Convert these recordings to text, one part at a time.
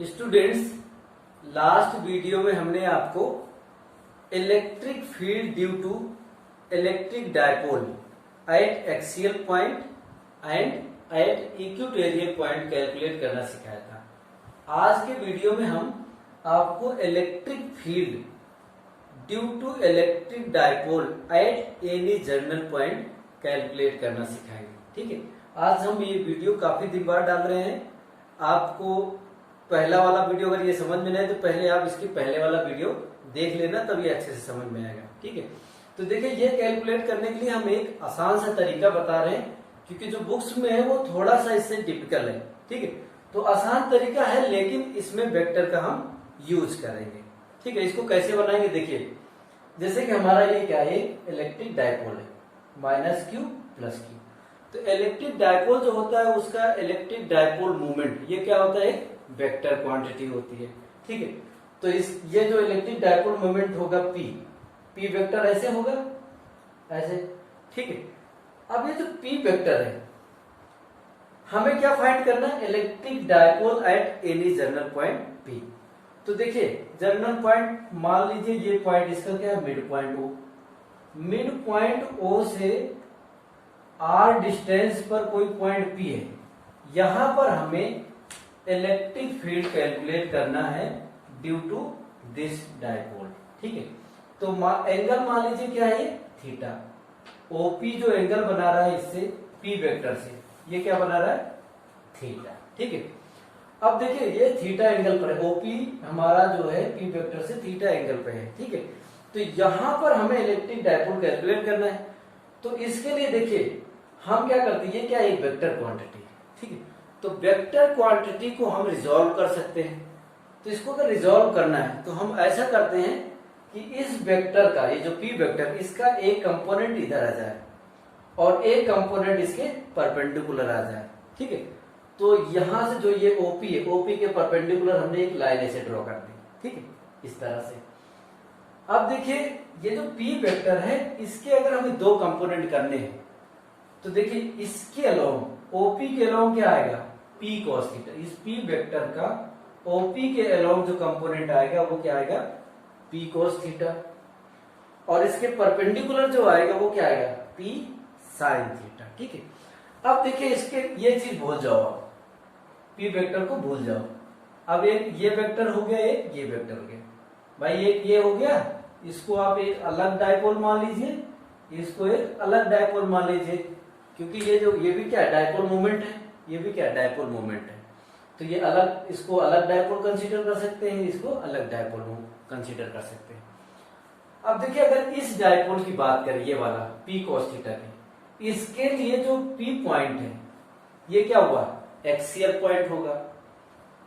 Students, last video में हमने आपको electric field due to electric dipole at axial point and at equatorial point calculate करना सिखाया था। आज के वीडियो में हम आपको electric field due to electric dipole at any general point calculate करना सिखाएंगे। ठीक है, आज हम ये वीडियो काफी दिन बाद डाल रहे हैं। आपको पहला वाला वीडियो अगर ये समझ में नहीं तो पहले आप इसके पहले वाला वीडियो देख लेना, तभी अच्छे से समझ में आएगा। ठीक है, तो देखिए ये कैलकुलेट करने के लिए हम एक आसान सा तरीका बता रहे हैं, क्योंकि जो बुक्स में है वो थोड़ा सा इससे टिपिकल है। ठीक है, तो आसान तरीका है लेकिन इसमें वेक्टर का हम यूज करेंगे। ठीक है, इसको कैसे बनाएंगे देखिए, जैसे कि हमारा ये क्या है, इलेक्ट्रिक डायपोल है, माइनस क्यू प्लस क्यू। तो इलेक्ट्रिक डायपोल जो होता है उसका इलेक्ट्रिक डायपोल मोमेंट ये क्या होता है, वेक्टर क्वांटिटी होती है। ठीक है, तो ये जो इलेक्ट्रिक डायपोल मोमेंट होगा पी वेक्टर ऐसे होगा, ऐसे। ठीक है, अब ये जो पी वेक्टर है हमें क्या फाइंड करना है, electric dipole at any general point P. तो देखिए जर्नल पॉइंट मान लीजिए ये पॉइंट इसका क्या है, mid point O. Mid point O से आर डिस्टेंस पर कोई पॉइंट पी है, यहां पर हमें इलेक्ट्रिक फील्ड कैलकुलेट करना है ड्यू टू दिस डायपोल। ठीक है, तो एंगल मान लीजिए क्या है, थीटा। ओपी जो एंगल बना रहा है इससे पी वेक्टर से, ये क्या बना रहा है, थीटा। ठीक है, अब देखिए ये थीटा एंगल पर है, ओपी हमारा जो है पी वेक्टर से थीटा एंगल पे है। ठीक है, तो यहां पर हमें इलेक्ट्रिक डायपोल कैलकुलेट करना है। तो इसके लिए देखिए हम क्या करते हैं, ये क्या है, एक वेक्टर क्वांटिटी। ठीक है, तो वेक्टर क्वांटिटी को हम रिजॉल्व कर सकते हैं। तो इसको अगर रिजॉल्व करना है तो हम ऐसा करते हैं कि इस वेक्टर का, ये जो पी वेक्टर, इसका एक कंपोनेंट इधर आ जाए और एक कंपोनेंट इसके परपेंडिकुलर आ जाए। ठीक है, तो यहां से जो ये ओपी है, ओपी के परपेंडिकुलर हमने एक लाइन ऐसे ड्रॉ कर दी। ठीक है, इस तरह से। अब देखिए ये जो पी वेक्टर है इसके अगर हमें दो कंपोनेंट करने हैं तो देखिए इसके अलोंग, ओपी के अलोंग क्या आएगा, पी कॉस थीटा। इस पी वेक्टर का ओपी के अलोंग जो कंपोनेंट आएगा वो क्या आएगा, पी कॉस थीटा। और इसके परपेंडिकुलर जो आएगा वो क्या आएगा, पी साइन थीटा। ठीक है, अब देखिए इसके ये चीज भूल जाओ, आप पी वेक्टर को भूल जाओ। अब एक ये वेक्टर हो गया, एक ये वेक्टर हो गया भाई, एक ये हो गया, इसको आप एक अलग डायपोल मान लीजिए, इसको एक अलग डायपोल मान लीजिए, क्योंकि ये भी क्या है, डायपोल मोमेंट है, ये भी क्या है, डायपोल मोमेंट है। तो ये अलग, इसको अलग डायपोल कंसीडर कर सकते हैं, इसको अलग डायपोल कंसीडर कर सकते हैं। अब देखिए अगर इस डायपोल की बात करें, ये वाला पी कॉस थीटा की, इसके लिए जो पी पॉइंट है ये क्या हुआ, एक्सियल पॉइंट होगा।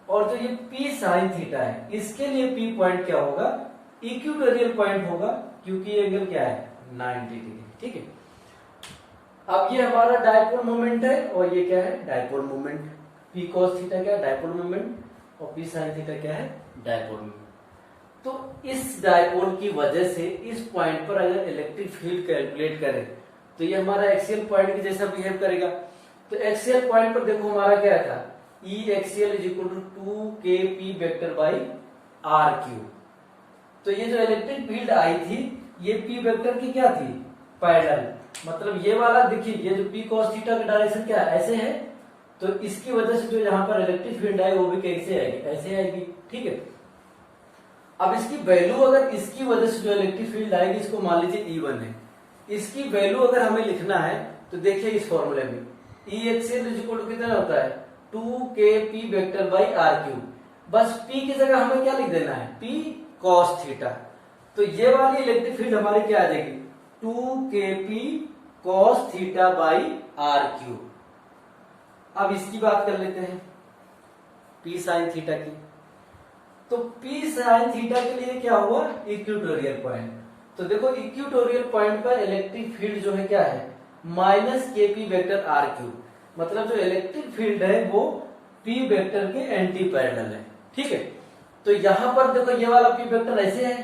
और जो ये पी साइन थीटा है इसके लिए पी पॉइंट क्या होगा, इक्वेटोरियल पॉइंट होगा, क्योंकि ये एंगल क्या है, 90 डिग्री। ठीक है, अब ये हमारा डायपोल मोमेंट है और ये क्या है, dipole moment. P cos theta क्या है, डायपोल मोमेंट, और पी साइन थीटा क्या है, डायपोल मोमेंट। तो इस डायपोल की वजह से इस पॉइंट पर अगर इलेक्ट्रिक फील्ड कैलकुलेट करें तो ये हमारा एक्सियल पॉइंट के जैसा बिहेव करेगा। तो एक्सियल पॉइंट पर देखो हमारा क्या था, E axial is equal to 2kp vector by R cube. तो ये जो इलेक्ट्रिक फील्ड आई थी ये पी वेक्टर की क्या थी, पैरेलल। मतलब ये वाला देखिए, ये जो पी कॉस थीटा का डायरेक्शन क्या है, ऐसे है, तो इसकी वजह से जो यहाँ पर इलेक्ट्रिक फील्ड आई वो भी कैसे आएगी, ऐसे आएगी। ठीक है, अब इसकी वैल्यू अगर इसकी वजह से जो इलेक्ट्रिक फील्ड आएगी, इसको मान लीजिए E1 है, इसकी वैल्यू अगर हमें लिखना है तो देखिए इस फॉर्मूले में E axial is equal to कितना होता है, 2kp vector by R cube. बस p की जगह हमें क्या लिख देना है, p cos थीटा। तो ये वाली इलेक्ट्रिक फील्ड हमारी क्या आ जाएगी, 2kp cos theta by R cube. अब इसकी बात कर लेते हैं p साइन थीटा की। तो p साइन थीटा के लिए क्या हुआ, इक्वेटोरियल पॉइंट। तो देखो इक्वेटोरियल पॉइंट पर इलेक्ट्रिक फील्ड जो है क्या है, minus kp vector R cube. मतलब जो इलेक्ट्रिक फील्ड है वो p वेक्टर के एंटी पैरेलल है। ठीक है, तो यहां पर देखो ये वाला p वेक्टर ऐसे है,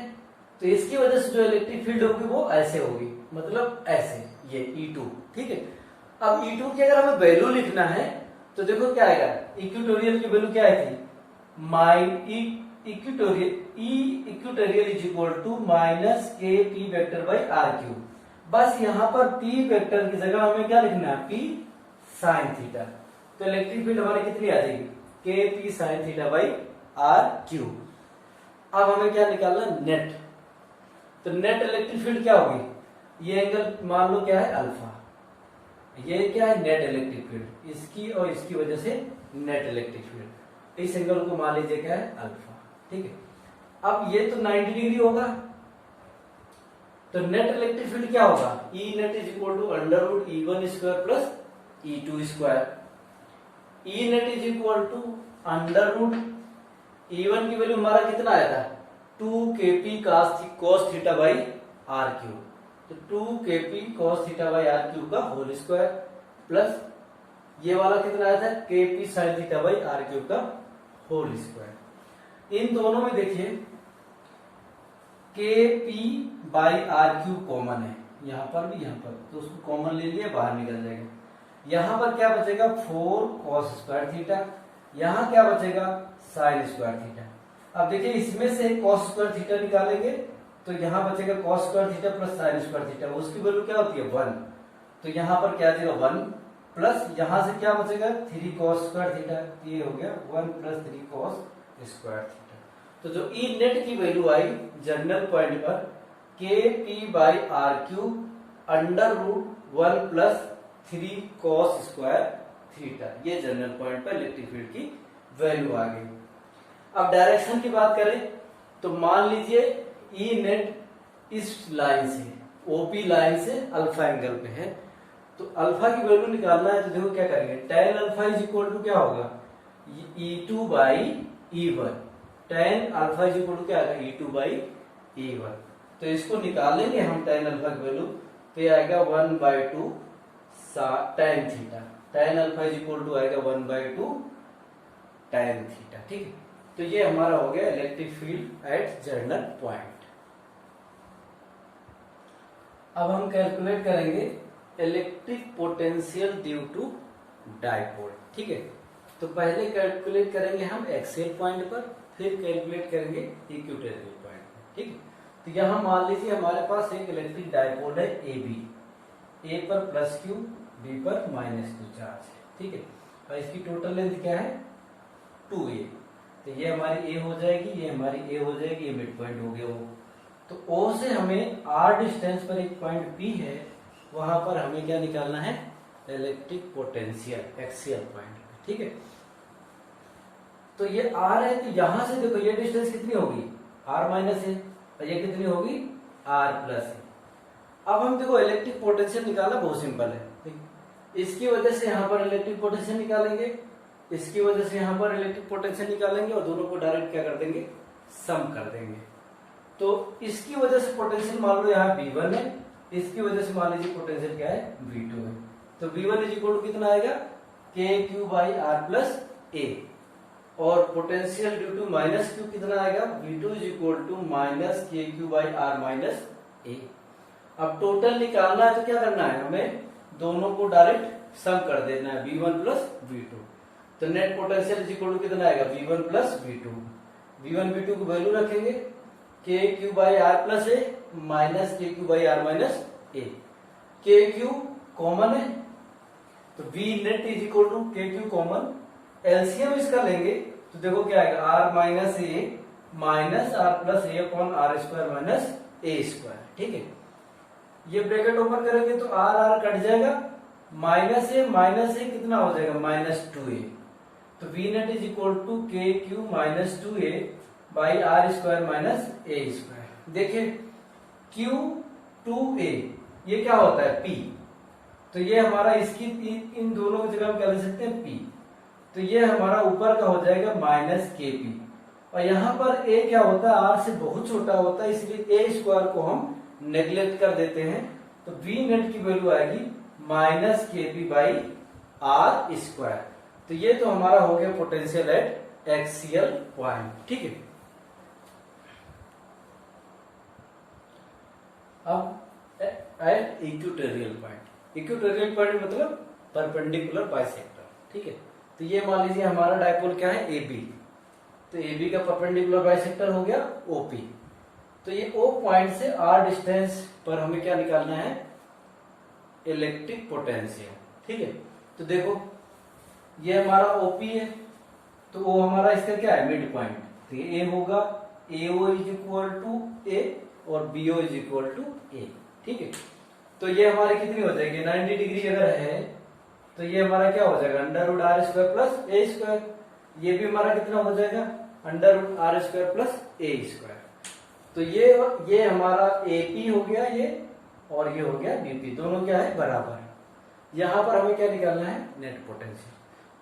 तो इसकी वजह से जो इलेक्ट्रिक फील्ड होगी वो ऐसे होगी, मतलब ऐसे, ये E2। ठीक है, अब E2 की अगर हमें वैल्यू लिखना है तो देखो क्या आएगा, इक्वेटोरियल की वैल्यू क्या आई थी, equatorial is equal to minus K P vector by R cube. बस यहाँ पर पी वेक्टर की जगह हमें क्या लिखना है, पी साइन थीटा। तो इलेक्ट्रिक फील्ड हमारी कितनी आ जाएगी, K P sine theta by R cube. अब हमें क्या निकालना है, नेट। तो नेट इलेक्ट्रिक फील्ड क्या होगी, ये एंगल मान लो क्या है, अल्फा। ये क्या है, नेट इलेक्ट्रिक फील्ड, इसकी और इसकी वजह से नेट इलेक्ट्रिक फील्ड। इस एंगल को मान लीजिए क्या है, अल्फा। ठीक है, अब ये तो 90 डिग्री होगा, तो नेट इलेक्ट्रिक फील्ड क्या होगा, E net is equal to under root E1 square plus E2 square. E net is equal to under root E1 की वैल्यू हमारा कितना आया था, 2kp cos theta by R cube. तो 2kp cos theta by R cube का whole square plus ये वाला कितना आया था, kp sin theta by R cube का होल स्क्वायर। इन दोनों में देखिए kp by R cube common है, यहां पर भी यहां पर, तो उसको कॉमन ले लिया, बाहर निकल जाएगा। यहां पर क्या बचेगा, 4 cos स्क्वायर थीटा, यहां क्या बचेगा, साइन स्क्वायर थीटा। अब देखिए इसमें से cos स्क्वायर थीटा निकालेंगे तो यहां बचेगा cos square theta plus sine square theta, उसकी वैल्यू क्या होती है, 1। तो यहां पर क्या देगा, 1 प्लस यहां से क्या बचेगा, 3 cos स्क्वायर थीटा। ये हो गया 1 प्लस 3 cos स्क्वायर थीटा। तो जो ई नेट की वैल्यू आई जनरल पॉइंट पर, K P by R cube under root 1 plus 3 cos square theta, ये जनरल पॉइंट पर इलेक्ट्रिक फील्ड की वैल्यू आ गई। अब डायरेक्शन की बात करें तो मान लीजिए ई नेट इस लाइन से, ओपी लाइन से अल्फा एंगल पे है, तो अल्फा की वैल्यू निकालना है। तो देखो क्या करेंगे, tan alpha is equal to क्या होगा, E2 by E1। tan alpha is equal to क्या आएगा, E2 बाई E1। तो इसको निकालेंगे हम tan अल्फा की वैल्यू, तो ये आएगा 1/2 tan theta. tan alpha is equal to आएगा 1/2 tan थीटा। ठीक है, तो ये हमारा हो गया electric field at general point. अब हम कैलकुलेट करेंगे electric potential due to dipole. ठीक है, तो पहले कैलकुलेट करेंगे हम एक्सियल पॉइंट पर, फिर कैलकुलेट करेंगे इक्वेटोरियल पॉइंट पर। ठीक है, तो यहां मान लीजिए हमारे पास एक इलेक्ट्रिक डाइपोल है AB, A पर प्लस Q, B पर -Q चार्ज है। ठीक है, और इसकी टोटल लेंथ क्या है, 2A। तो ये हमारी A हो जाएगी, ये हमारी A हो जाएगी, ये मिड पॉइंट हो गया वो। तो O से हमें R डिस्टेंस पर एक पॉइंट P है, वहां पर हमें क्या निकालना है, इलेक्ट्रिक पोटेंशियल एक्सियल पॉइंट। ठीक है, तो ये R है, तो यहां से देखो ये डिस्टेंस कितनी होगी, R माइनस है, और ये कितनी होगी, R प्लस है। अब हम देखो इलेक्ट्रिक पोटेंशियल निकालना बहुत सिंपल है। इसकी वजह से यहाँ पर इलेक्ट्रिक पोटेंशियल निकालेंगे, इसकी वजह से यहाँ पर इलेक्ट्रिक पोटेंशियल निकालेंगे, और दोनों को डायरेक्ट क्या कर देंगे, सम कर देंगे। तो इसकी वजह से पोटेंशियल मान लो यहाँ V1 है, इसकी वजह से मान लीजिए पोटेंशियल क्या है, V2 है। तो V1 इज इक्वल टू कितना आएगा, KQ by R plus A, और potential due to minus Q कितना आएगा, V2 is equal to minus KQ by R minus A. अब टोटल निकालना है तो क्या करना है, हमें दोनों को डायरेक्ट सम कर देना है, V1 प्लस V2। तो net potential is equal to कितना आएगा, V1 plus V2। V1 V2 को वैल्यू रखेंगे, KQ by R plus A minus KQ by R minus A. KQ common है, तो V net is equal to KQ common, LCM इसका लेंगे तो देखो क्या आएगा, R minus A minus R plus A upon R square minus A square. ठीक है, ये ब्रैकेट ओपन करेंगे तो R कट जाएगा, माइनस ए कितना हो जाएगा, -2a। तो V net is equal to KQ minus 2a by R square minus A square. देखिए Q2a ये क्या होता है, P। तो ये हमारा इसकी इन दोनों की जगह हम क्या ले सकते हैं, P। तो ये हमारा ऊपर का हो जाएगा -KP, और यहाँ पर A क्या होता है, R से बहुत छोटा होता है, इसलिए A स्क्वायर को हम नेग्लेक्ट कर देते हैं। तो V नेट की वैल्यू आएगी -KP बाई आर स्क्वायर। तो ये तो हमारा हो गया पोटेंशियल एट एक्सियल पॉइंट। ठीक है, अब eight equatorial point, equatorial point मतलब परपेंडिकुलर बाइसेक्टर। ठीक है, तो ये मान लीजिए हमारा डायपोल क्या है, AB। तो ए बी का परपेंडिकुलर बाइसेक्टर हो गया ओपी। तो ये ओ पॉइंट से आर डिस्टेंस पर हमें क्या निकालना है, इलेक्ट्रिक पोटेंशियल। ठीक है, तो देखो ये हमारा ओपी है, तो वो हमारा इसका क्या है, मिड पॉइंट। तो ये ए होगा, AO इज इक्वल टू ए और BO इज इक्वल टू ए। ठीक है, तो ये हमारी कितनी हो जाएगी, 90 डिग्री अगर है तो ये हमारा क्या हो जाएगा, under root R square plus A square. ये भी हमारा कितना हो जाएगा, under root R square plus A square. तो ये हमारा AP हो गया ये, और ये हो गया BP, दोनों क्या है, बराबर। यहां पर हमें क्या निकालना है, नेट पोटेंशियल।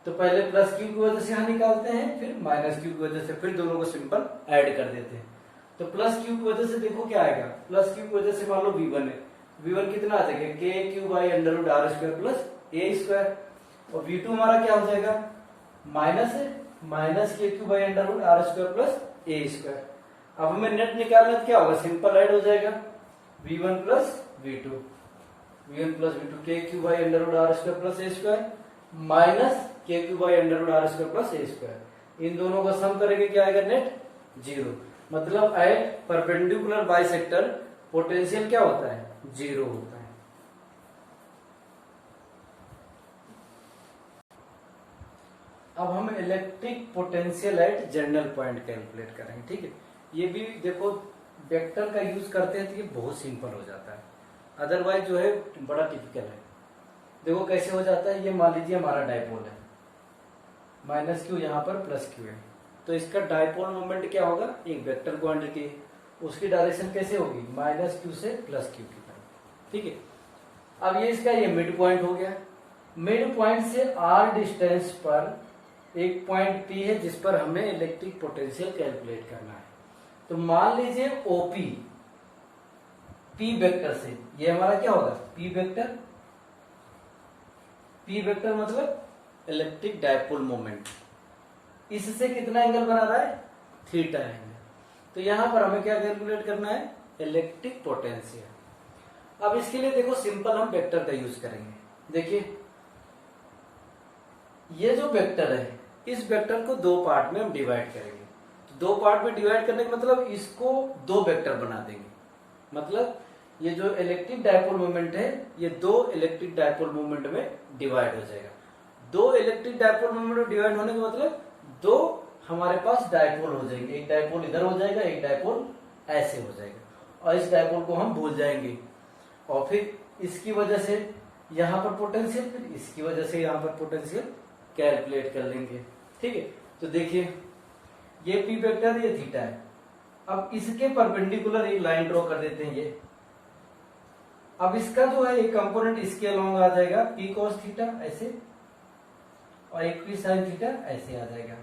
तो पहले प्लस क्यू की वजह से यहां निकालते हैं, फिर माइनस क्यू की वजह से, फिर दोनों को सिंपल ऐड कर देते हैं। तो प्लस क्यू की वजह से देखो क्या आएगा, प्लस क्यू की वजह से मान लो V1 है, V1 कितना आ जाएगा, K Q by under root R square plus A square. और V2 हमारा क्या हो जाएगा, माइनस है, minus K Q by under root R square plus A square. अब हमें नेट निकालना तो क्या होगा, सिंपल ऐड हो जाएगा, V1 plus V2, V1 plus V2 K Q by under root R square plus A square minus K Q by under root R square plus A square. इन दोनों का सम करेंगे क्या आएगा, नेट 0। मतलब एट परपेंडिकुलर बाइसेक्टर पोटेंशियल क्या होता है, 0 होता है। अब हम electric potential eight general point calculate करेंगे। ठीक है, ये भी देखो वेक्टर का यूज करते हैं तो ये बहुत सिंपल हो जाता है, अदरवाइज जो है बड़ा टिपिकल है। देखो कैसे हो जाता है, ये मान लीजिए हमारा डायपोल है, माइनस क्यू यहाँ पर प्लस क्यू है, तो इसका डायपोल मोमेंट क्या होगा, एक वेक्टर क्वांटिटी, उसकी डायरेक्शन कैसे होगी, माइनस क्यू से प्लस क्यू की तरफ। ठीक है, अब ये इसका ये मिड पॉइंट हो गया, मिड पॉइंट से आर डिस्टेंस पर एक पॉइंट P है जिस पर हमें इलेक्ट्रिक पोटेंशियल कैलकुलेट करना है। तो मान लीजिए OP P वेक्टर से, ये हमारा क्या होगा, P वेक्टर, P वेक्टर मतलब इलेक्ट्रिक डायपोल मोमेंट, इससे कितना एंगल बना रहा है, थीटा एंगल। तो यहां पर हमें क्या कैलकुलेट करना है, इलेक्ट्रिक पोटेंशियल। अब इसके लिए देखो सिंपल हम वेक्टर का यूज करेंगे। देखिए ये जो वेक्टर है, इस वेक्टर को दो पार्ट में हम डिवाइड करेंगे। तो दो पार्ट में डिवाइड करने का मतलब इसको दो वेक्टर बना देंगे, मतलब ये जो इलेक्ट्रिक डायपोल मोमेंट है ये दो इलेक्ट्रिक डायपोल मोमेंट में डिवाइड हो जाएगा। दो इलेक्ट्रिक डायपोल मोमेंट में डिवाइड होने का मतलब दो हमारे पास डायपोल हो जाएंगे, एक डायपोल इधर हो जाएगा, एक डायपोल ऐसे हो जाएगा, और इस डायपोल को हम भूल जाएंगे। और फिर इसकी वजह से यहां पर पोटेंशियल, फिर इसकी वजह से यहां पर पोटेंशियल कैलकुलेट कर लेंगे। ठीक है, तो देखिए ये P वेक्टर, ये थीटा है। अब इसके परपेंडिकुलर एक लाइन ड्रॉ कर देते हैं ये। अब इसका जो है एक कंपोनेंट इसके अलोंग आ जाएगा P cos थीटा ऐसे, और एक P sin थीटा ऐसे आ जाएगा।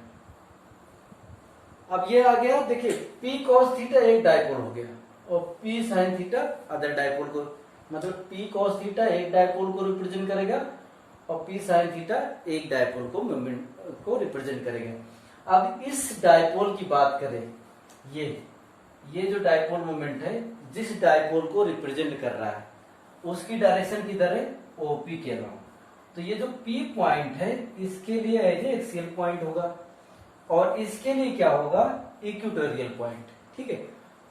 अब ये आ गया, देखिए P cos थीटा एक डायपोल हो गया और P sin theta other dipole को, मतलब P cos थीटा एक डायपोल को रिप्रेजेंट करेगा और P sin थीटा एक डायपोल को मोमेंट को रिप्रेजेंट करेगा। अब इस डायपोल की बात करें, ये जो डायपोल मोमेंट है जिस डायपोल को रिप्रेजेंट कर रहा है उसकी डायरेक्शन किधर है, OP के अलावा। तो ये जो P पॉइंट है इसके लिए एज एक्सियल पॉइंट होगा और इसके लिए क्या होगा, इक्वेटोरियल पॉइंट। ठीक है,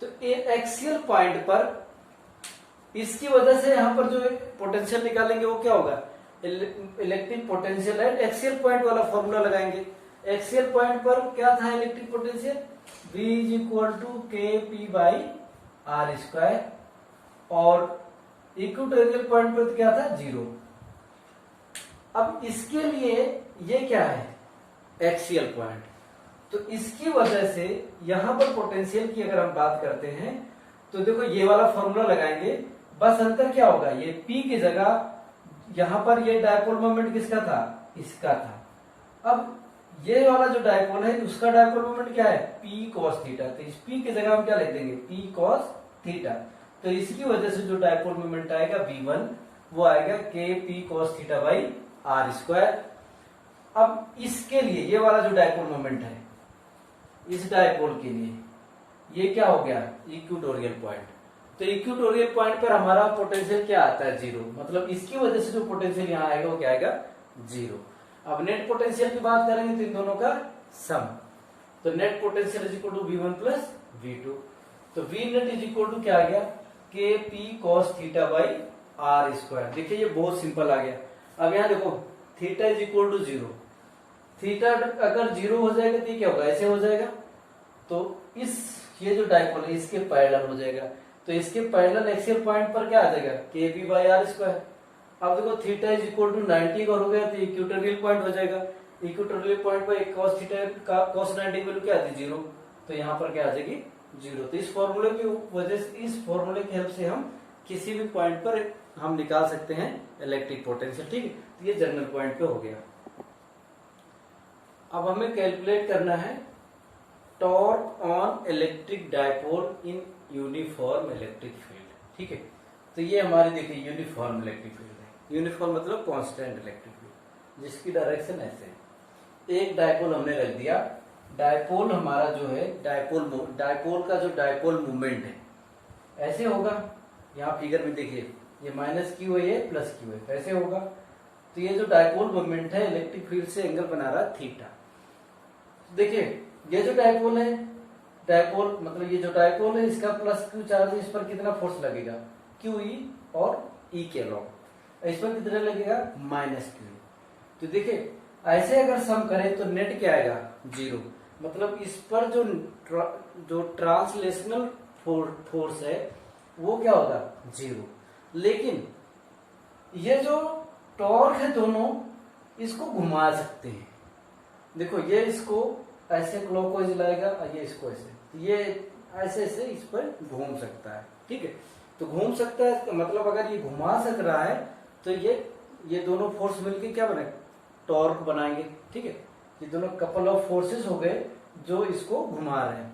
तो एक्सियल पॉइंट पर इसकी वजह से यहां पर जो पोटेंशियल निकालेंगे वो क्या होगा, electric potential at axial point वाला फॉर्मूला लगाएंगे। एक्सियल पॉइंट पर क्या था electric potential, V is equal to KP by R square, और इक्वेटोरियल पॉइंट पर क्या था, 0। अब इसके लिए ये क्या है, एक्सियल पॉइंट, तो इसकी वजह से यहां पर पोटेंशियल की अगर हम बात करते हैं तो देखो ये वाला फॉर्मूला लगाएंगे, बस अंतर क्या होगा, ये P की जगह यहां पर ये डायपोल मोमेंट किसका था, इसका था। अब ये वाला जो डायपोल है उसका डायपोल मोमेंट क्या है, P cos थीटा, तो इस P की जगह हम क्या लिख देंगे, P cos थीटा। तो इसकी वजह से जो डायपोल मोमेंट आएगा V1 वो आएगा KP cos theta by R square. अब इसके लिए ये वाला जो डायपोल मोमेंट है इस डायपोल के लिए ये क्या हो गया, इक्वेटोरियल पॉइंट। तो इक्वेटोरियल पॉइंट पर हमारा पोटेंशियल क्या आता है, 0, मतलब इसकी वजह से जो पोटेंशियल यहाँ आएगा वो क्या आएगा, 0। अब नेट पोटेंशियल की बात करेंगे तो इन दोनों का सम, तो net potential is equal to V1 plus V2। तो V net is equal to क्या आ गया, KP cos theta by R square. देखिए ये बहुत सिंपल आ गया। अब यहाँ देखो theta is equal to 0, theta अगर 0 हो जाएगा तो ये क्या होगा, ऐसे हो जाएगा। तो ये जो डायपोल है इसके पैरेलल हो जाएगा, तो इसके पैरेलल एक्सियल पॉइंट पर क्या आ जाएगा, KP बाई आर स्क्वायर। अब देखो थीटा इज इक्वल टू 90 का हो गया तो इक्वेटोरियल पॉइंट हो जाएगा। इक्वेटोरियल पॉइंट पर cos थीटा का cos 90 की वैल्यू क्या आती है, 0। तो यहाँ पर क्या आ जाएगी, 0। तो इस फॉर्मूले की वजह से, इस फॉर्मूले की हेल्प से हम किसी भी पॉइंट पर हम निकाल सकते हैं इलेक्ट्रिक पोटेंशियल, ठीक है। तो ये जनरल पॉइंट पे हो गया। अब हमें कैलकुलेट करना है torque on electric dipole in uniform electric field, ठीक है। तो ये हमारी देखिए यूनिफॉर्म इलेक्ट्रिक फील्ड है। यूनिफॉर्म मतलब कांस्टेंट इलेक्ट्रिक फील्ड, जिसकी डायरेक्शन ऐसे है। एक डायपोल हमने रख दिया, डायपोल हमारा जो है डायपोल का जो डायपोल मूवमेंट है ऐसे होगा। यहाँ फिगर में देखिए ये माइनस क्यू है, ये प्लस क्यू है, कैसे होगा। तो ये जो डायपोल मूवमेंट है इलेक्ट्रिक फील्ड से एंगल बना रहा है थीटा। देखिए ये जो डायपोल है, डायपोल मतलब ये जो डायपोल है इसका प्लस क्यू चार्ज, इस पर कितना फोर्स लगेगा, क्यू ई और ई के अलॉन्ग। इस पर कितना लगेगा, माइनस क्यू। तो देखिए ऐसे अगर सम करें तो नेट क्या आएगा, 0। मतलब इस पर जो ट्रांसलेशनल फोर्स है वो क्या होगा, 0। लेकिन ये जो टॉर्क है दोनों इसको घुमा सकते हैं। देखो ये इसको ऐसे क्लॉकवाइज लाएगा और ये इसको ऐसे, ये ऐसे ऐसे इस पर घूम सकता है, ठीक है। तो घूम सकता है मतलब अगर ये घुमा सक रहा है तो ये दोनों फोर्स मिलके क्या बने, टॉर्क बनाएंगे, ठीक है। ये दोनों कपल ऑफ फोर्सेस हो गए जो इसको घुमा रहे हैं।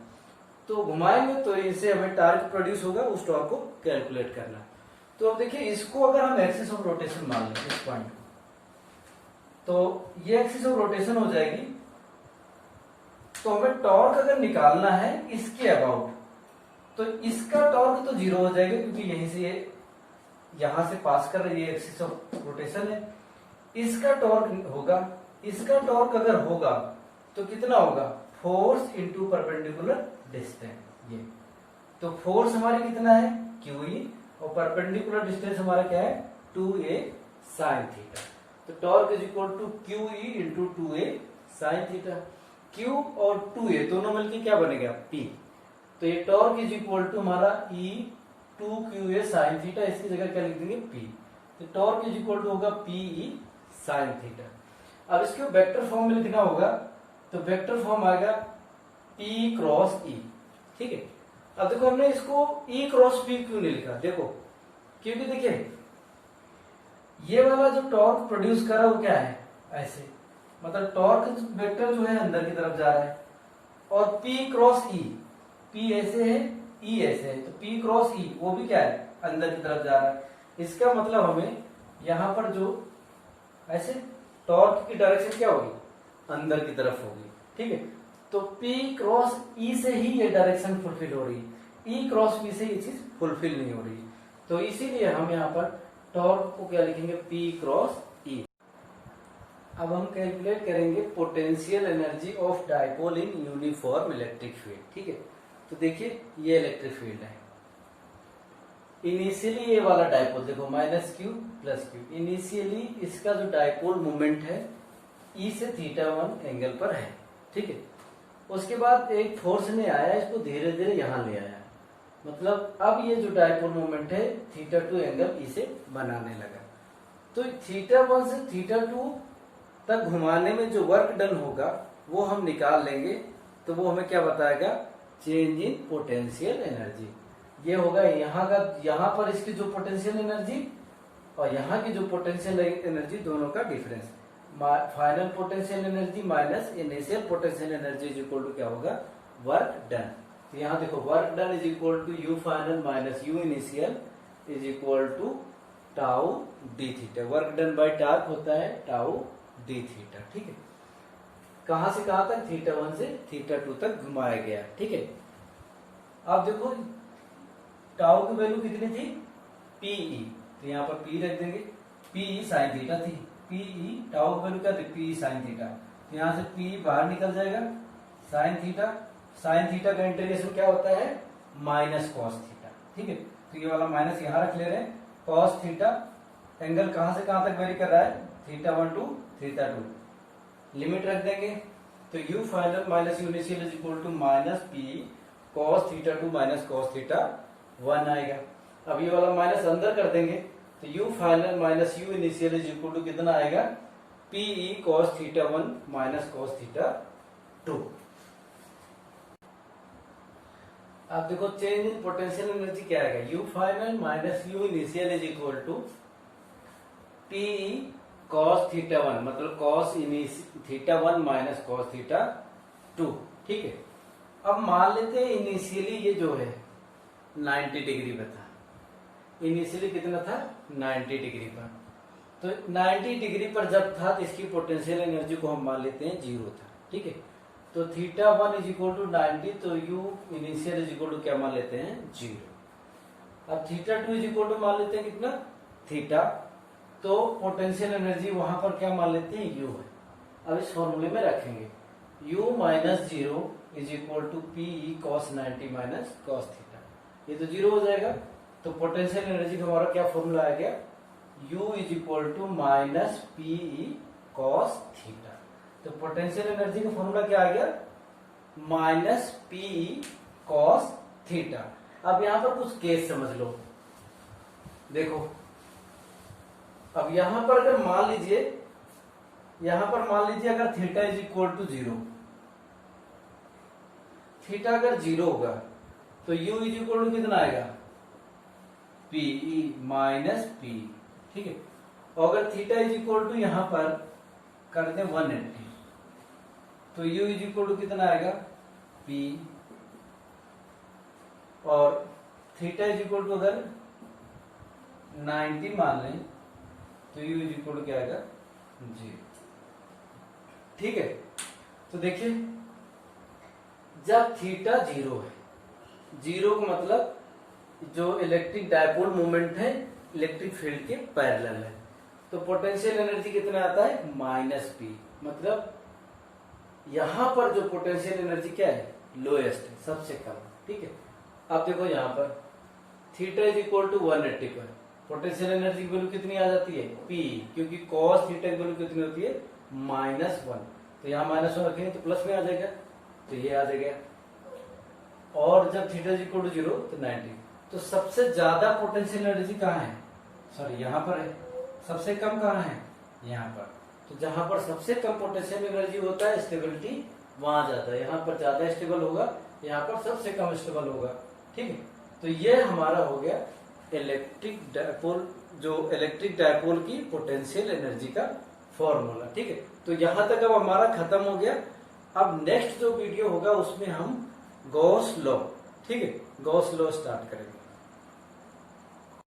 तो घुमाएंगे तो इससे हमें टॉर्क प्रोड्यूस होगा, उस टॉर्क को कैलकुलेट करना। तो अब देखिए इसको अगर हम एक्सिस ऑफ रोटेशन मान लें इस पॉइंट को, तो ये एक्सिस ऑफ रोटेशन हो जाएगी। तो हमें टॉर्क अगर निकालना है इसके अबाउट, तो इसका टॉर्क तो 0 हो जाएगा क्योंकि यहीं से ये यहां से पास कर रही है, एक्सिस ऑफ रोटेशन है। इसका टॉर्क होगा, इसका टॉर्क अगर होगा तो कितना होगा, फोर्स इंटू परपेंडिकुलर डिस्टेंस। ये तो फोर्स हमारी कितना है, QE, और परपेंडिकुलर डिस्टेंस हमारा क्या है, 2a sin थीटा। तो torque is equal to QE into 2a sin theta. Q और 2a दोनों मिलके क्या बनेगा, P। तो ये टॉर्क इज इक्वल टू हमारा E 2QA sin थीटा, इसकी जगह क्या लिख देंगे, P। तो टॉर्क इज इक्वल टू होगा PE sin थीटा। अब इसको वेक्टर फॉर्म में लिखना होगा, तो वेक्टर फॉर्म आएगा P क्रॉस E, ठीक है। अब देखो हमने इसको E क्रॉस P क्यों नहीं लिखा, देखो क्योंकि देखिए ये वाला जो टॉर्क प्रोड्यूस कर रहा है वो क्या है, ऐसे, मतलब टॉर्क वेक्टर जो है अंदर की तरफ जा रहा है, और P क्रॉस E, P ऐसे है, E ऐसे है, तो P क्रॉस E वो भी क्या है, अंदर की तरफ जा रहा है। इसका मतलब हमें यहां पर जो ऐसे टॉर्क की डायरेक्शन क्या होगी, अंदर की तरफ होगी, ठीक है। तो P क्रॉस E से ही ये डायरेक्शन फुलफिल हो रही है, E क्रॉस P से ये चीज फुलफिल नहीं हो रही है। तो इसीलिए हम यहाँ पर टॉर्क को क्या लिखेंगे, P क्रॉस E। अब हम कैलकुलेट करेंगे potential energy of dipole in uniform electric field, ठीक है। तो देखिए ये इलेक्ट्रिक फील्ड है, इनिशियली ये वाला डायपोल देखो minus Q plus Q, initially इसका जो डायपोल मोमेंट है E से θ1 एंगल पर है, ठीक है। उसके बाद एक फोर्स ने आया, इसको धीरे धीरे यहां ले आया, मतलब अब ये जो डायपोल मोमेंट है θ2 एंगल E से बनाने लगा। तो θ1 से θ2 तक घुमाने में जो वर्क डन होगा वो हम निकाल लेंगे, तो वो हमें क्या बताएगा, चेंज इन पोटेंशियल एनर्जी। ये होगा यहाँ पर इसकी जो पोटेंशियल एनर्जी और यहाँ की जो पोटेंशियल एनर्जी दोनों का difference, final potential energy minus initial potential energy is equal to क्या होगा, वर्क डन। तो यहाँ देखो work done is equal to U final minus you initial is equal to tau D theta. Work done by torque होता है tau D theta, ठीक है। कहां से कहां तक, θ1 से θ2 तक घुमाया गया, ठीक है। अब देखो टाउ की वैल्यू कितनी थी, PE, तो यहाँ पर P रख देंगे, PE sin थीटा थी, PE टाउ की वैल्यू क्या थी, PE sin थीटा। यहाँ से P बाहर निकल जाएगा, साइन थीटा का इंटीग्रेशन क्या होता है, माइनस कॉस थीटा। ठीक है, तो ये वाला माइनस यहां रख ले रहे हैं। कॉस थीटा एंगल कहां से कहां तक वेरी कर रहा है, θ1 टू θ2। लिमिट रख देंगे तो u final minus you initial is equal to minus P cos θ2 minus cos θ1 आएगा। अब ये वाला माइनस अंदर कर देंगे तो u final minus you initial is equal to कितना आएगा, पी कॉस θ1 माइनस कॉस θ2। अब देखो चेंज इन पोटेंशियल एनर्जी क्या आएगा, u final minus you initial is equal to P cos θ1 मतलब कॉस θ1 माइनस कॉस θ2। ठीक है, अब मान लेते हैं इनिशियली ये जो है 90 डिग्री पे था, इनिशियली कितना था 90 डिग्री पर। तो 90 डिग्री पर जब था तो इसकी पोटेंशियल एनर्जी को हम मान लेते हैं 0 था। ठीक है, तो θ1 इज इक्वल टू 90 तो u initial is equal to क्या मान लेते हैं 0। अब θ2 इज इक्वल टू मान लेते हैं कितना थीटा, तो पोटेंशियल एनर्जी वहां पर क्या मान लेते हैं u है। अब इस फॉर्मूले में रखेंगे u minus 0 is equal to P cos 90 minus cos theta, ये तो 0 हो जाएगा। तो पोटेंशियल एनर्जी का हमारा क्या फॉर्मूला आ गया, u is equal to minus P cos theta. तो पोटेंशियल एनर्जी का फॉर्मूला क्या आ गया, माइनस पी कॉस थीटा। अब यहां पर कुछ केस समझ लो, देखो अब यहां पर अगर मान लीजिए अगर theta is equal to 0, theta अगर 0 होगा तो u इज इक्वल टू कितना आएगा, पी माइनस पी। ठीक है, और अगर थीटा इज इक्वल टू यहां पर कर दें 180 तो u इज इक्वल टू कितना आएगा, p, और थीटा इज इक्वल टू अगर 90 मान लें तो u इज इक्वल टू क्या आएगा 0। ठीक है, तो देखिए जब थीटा 0 है, 0 का मतलब जो इलेक्ट्रिक डायपोल मोमेंट है इलेक्ट्रिक फील्ड के पैरेलल है, तो पोटेंशियल एनर्जी कितना आता है माइनस पी। मतलब यहां पर जो पोटेंशियल एनर्जी क्या है, लोएस्ट है, सबसे कम। ठीक है, अब देखो यहां पर थीटा इज इक्वल टू 180 पर पोटेंशियल एनर्जी की वैल्यू कितनी आ जाती है, पी, क्योंकि कॉस थीटा की वैल्यू कितनी होती है -1। तो यहाँ -1 रखेंगे तो प्लस में आ जाएगा, तो ये आ जाएगा। और जब थीटा इज इक्वल टू 0 तो 90। तो सबसे ज्यादा पोटेंशियल एनर्जी कहाँ है, सॉरी यहाँ पर है, सबसे कम कहाँ है यहाँ पर। तो जहां पर सबसे कम पोटेंशियल एनर्जी होता है स्टेबिलिटी वहां जाता है, यहाँ पर ज्यादा स्टेबल होगा, यहाँ पर सबसे कम स्टेबल होगा। ठीक है, तो ये हमारा हो गया इलेक्ट्रिक डायपोल की पोटेंशियल एनर्जी का फॉर्मूला। ठीक है, तो यहां तक अब हमारा खत्म हो गया। अब नेक्स्ट जो वीडियो होगा उसमें हम गॉस लॉ, ठीक है, गॉस लॉ स्टार्ट करेंगे।